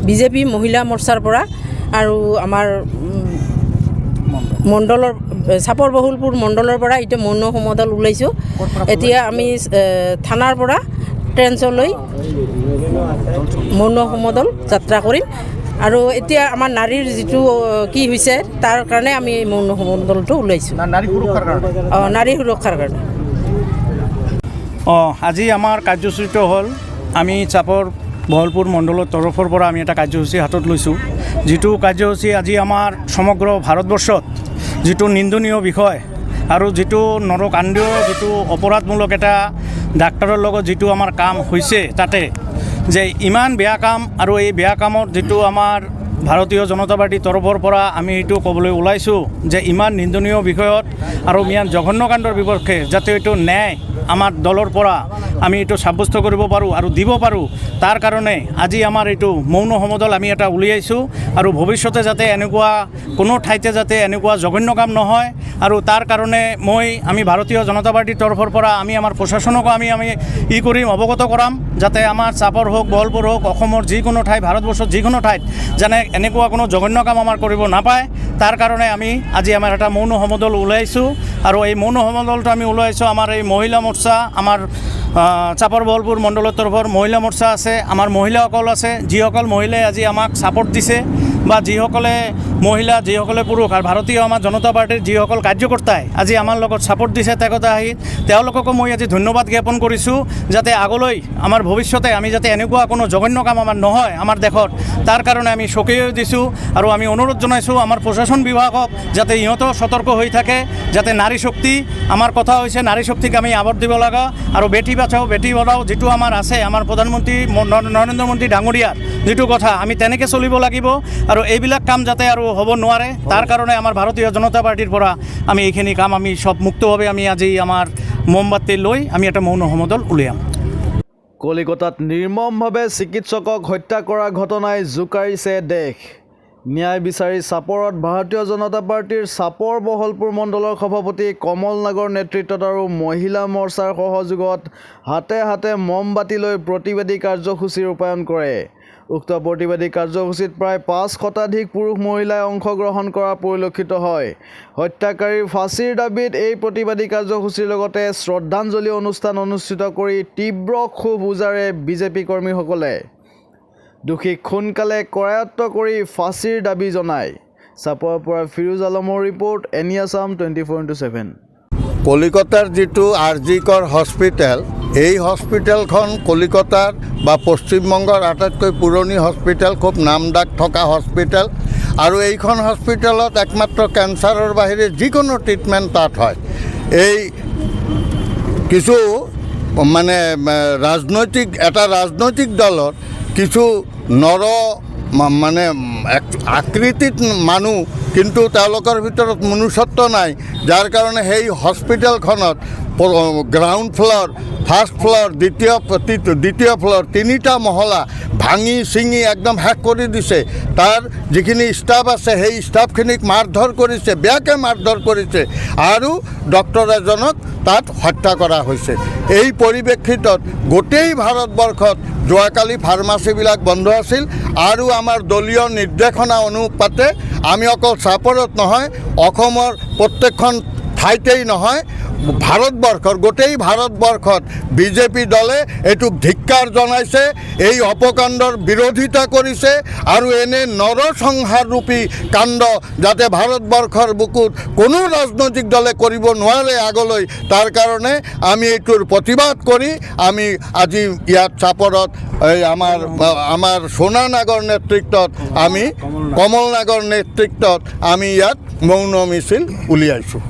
BJP মহিলা মোৰ্চাৰ পৰা আৰু আমাৰ মণ্ডলৰ চাপৰ বহুলপুৰ মণ্ডলৰ পৰা এতিয়া মৌন সমদল ওলাইছোঁ। এতিয়া আমি থানাৰ পৰা ট্ৰেন্সলৈ মৌন সমদল যাত্ৰা কৰিম আৰু এতিয়া আমাৰ নাৰীৰ যিটো কি হৈছে তাৰ কাৰণে আমি মৌন সমদলটো ওলাইছোঁ। নাৰী সুৰক্ষাৰ কাৰণে। আজি আমাৰ কাৰ্যসূচীটো হ'ল আমি চাপৰ বহলপুৰ মণ্ডলৰ তৰফৰ পৰা আমি এটা কাৰ্যসূচী হাতত লৈছোঁ, যিটো কাৰ্যসূচী আজি আমাৰ সমগ্ৰ ভাৰতবৰ্ষত যিটো নিন্দনীয় বিষয় আৰু যিটো নৰকাণ্ডীয় যিটো অপৰাধমূলক এটা ডাক্তৰৰ লগত যিটো আমাৰ কাম হৈছে, তাতে যে ইমান বেয়া কাম আৰু এই বেয়া কামত যিটো আমাৰ ভাৰতীয় জনতা পাৰ্টীৰ তৰফৰ পৰা আমি এইটো ক'বলৈ ওলাইছোঁ যে ইমান নিন্দনীয় বিষয়ত আৰু ইমান জঘন্য কাণ্ডৰ বিপক্ষে যাতে এইটো ন্যায় আমাৰ দলৰ পৰা আমি এইটো সাব্যস্ত কৰিব পাৰোঁ আৰু দিব পাৰোঁ, তাৰ কাৰণে আজি আমাৰ এইটো মৌন সমদল আমি এটা উলিয়াইছোঁ আৰু ভৱিষ্যতে যাতে এনেকুৱা কোনো ঠাইতে যাতে এনেকুৱা জঘন্য কাম নহয় আৰু তাৰ কাৰণে আমি ভাৰতীয় জনতা পাৰ্টীৰ তৰফৰ পৰা আমি আমাৰ প্ৰশাসনকো আমি কৰিম, অৱগত কৰাম, যাতে আমাৰ চাপৰ হওক বহলপুৰ হওক অসমৰ যিকোনো ঠাই ভাৰতবৰ্ষৰ যিকোনো ঠাইত যেনে এনেকুৱা কোনো জঘন্য কাম আমাৰ কৰিব নাপায়, তাৰ কাৰণে আমি আজি আমাৰ এটা মৌন সমদল ওলাইছোঁ। আৰু এই মৌন সমদলটো আমি ওলাইছোঁ আমাৰ এই মহিলা মোৰ্চা, আমাৰ চাপৰ বহলপুৰ মণ্ডলৰ তৰফৰ মহিলা মোৰ্চা আছে, আমাৰ মহিলাসকল আছে, যিসকল মহিলাই আজি আমাক ছাপোৰ্ট দিছে বা যিসকলে মহিলা যিসকলে পুৰুষ আৰু ভাৰতীয় আমাৰ জনতা পাৰ্টীৰ যিসকল কাৰ্যকৰ্তাই আজি আমাৰ লগত ছাপোৰ্ট দিছে তেওঁলোককো মই আজি ধন্যবাদ জ্ঞাপন কৰিছোঁ, যাতে আগলৈ আমাৰ ভৱিষ্যতে আমি যাতে এনেকুৱা কোনো জঘন্য কাম আমাৰ নহয় আমাৰ দেশত, তাৰ কাৰণে আমি সকীয় দিছোঁ আৰু আমি অনুৰোধ জনাইছোঁ আমাৰ প্ৰশাসন বিভাগক যাতে ইহঁতেও সতৰ্ক হৈ থাকে, যাতে নাৰী শক্তি আমাৰ কথা হৈছে নাৰী শক্তিক আমি আৱৰ দিব লগা আৰু বেটি বাচাও বেটি পঢ়াও যিটো আমাৰ আছে আমাৰ প্ৰধানমন্ত্ৰী নৰেন্দ্ৰ মোদী ডাঙৰীয়াৰ যিটো কথা আমি তেনেকৈ চলিব লাগিব আৰু এইবিলাক কাম যাতে আৰু হ'ব নোৱাৰে, তাৰ কাৰণে আমাৰ ভাৰতীয় জনতা পাৰ্টীৰ পৰা আমি এইখিনি কাম আমি সব মুক্তভাৱে আমি আজি আমাৰ মমবাতি লৈ আমি এটা মৌন সমদল উলিয়াম। কলিকতাত নিৰ্মমভাৱে চিকিৎসকক হত্যা কৰা ঘটনাই জোকাৰিছে দেশ। ন্যায় বিচাৰি চাপৰত ভাৰতীয় জনতা পাৰ্টীৰ চাপৰ বহলপুৰ মণ্ডলৰ সভাপতি কমল নাগৰ নেতৃত্বত আৰু মহিলা মৰ্চাৰ সহযোগত হাতে হাতে মমবাতি লৈ প্ৰতিবাদী কাৰ্যসূচী ৰূপায়ণ কৰে। উক্ত প্ৰতিবাদী কাৰ্যসূচীত প্ৰায় ৫ শতাধিক পুৰুষ মহিলাই অংশগ্ৰহণ কৰা পৰিলক্ষিত হয়। হত্যাকাৰীৰ ফাঁচীৰ দাবীত এই প্ৰতিবাদী কাৰ্যসূচীৰ লগতে শ্ৰদ্ধাঞ্জলি অনুষ্ঠান অনুষ্ঠিত কৰি তীব্ৰ ক্ষোভ উজাৰে বিজেপি কৰ্মীসকলে। দোষীক সোনকালে কৰায়ত্ব কৰি ফাঁচীৰ দাবী জনায়। চাপৰৰ পৰা ফিৰোজ আলমৰ ৰিপৰ্ট, এনি আছাম 24/7। কলিকতাৰ যিটো আৰজিকৰ হস্পিটেল, এই হস্পিটেলখন কলিকতাৰ বা পশ্চিমবংগৰ আটাইতকৈ পুৰণি হস্পিটেল, খুব নাম ডাক থকা হস্পিটেল আৰু এইখন হস্পিটেলত একমাত্ৰ কেঞ্চাৰৰ বাহিৰে যিকোনো ট্ৰিটমেণ্ট তাত হয়। এই কিছু মানে ৰাজনৈতিক দলৰ কিছু মানে আকৃতিত মানুহ, কিন্তু তেওঁলোকৰ ভিতৰত মনুষ্যত্ব নাই, যাৰ কাৰণে সেই হস্পিটেলখনত গ্ৰাউণ্ড ফ্ল'ৰ, ফাৰ্ষ্ট ফ্ল'ৰ, দ্বিতীয় ফ্ল'ৰ, 3টা মহলা ভাঙি চিঙি একদম শেষ কৰি দিছে। তাৰ যিখিনি ষ্টাফ আছে সেই ষ্টাফখিনিক মাৰধৰ কৰিছে, বেয়াকৈ মাৰধৰ কৰিছে আৰু ডক্টৰ এজনক তাত হত্যা কৰা হৈছে। এই পৰিপ্ৰেক্ষিতত গোটেই ভাৰতবৰ্ষত যোৱাকালি ফাৰ্মাচীবিলাক বন্ধ আছিল আৰু আমাৰ দলীয় নিৰ্দেশনা অনুপাতে আমি অকল চাপৰত নহয়, অসমৰ প্ৰত্যেকখন ঠাইতেই নহয়, ভাৰতবৰ্ষৰ গোটেই ভাৰতবৰ্ষত বিজেপি দলে এইটোক ধিক্কাৰ জনাইছে, এই অপকাণ্ডৰ বিৰোধিতা কৰিছে আৰু এনে নৰসংহাৰৰূপী কাণ্ড যাতে ভাৰতবৰ্ষৰ বুকুত কোনো ৰাজনৈতিক দলে কৰিব নোৱাৰে আগলৈ, তাৰ কাৰণে আমি এইটোৰ প্ৰতিবাদ কৰি আমি আজি ইয়াত চাপৰত আমাৰ সোণা নাগৰ নেতৃত্বত আমি কমল নাগৰ নেতৃত্বত আমি ইয়াত মৌন মিছিল উলিয়াইছোঁ।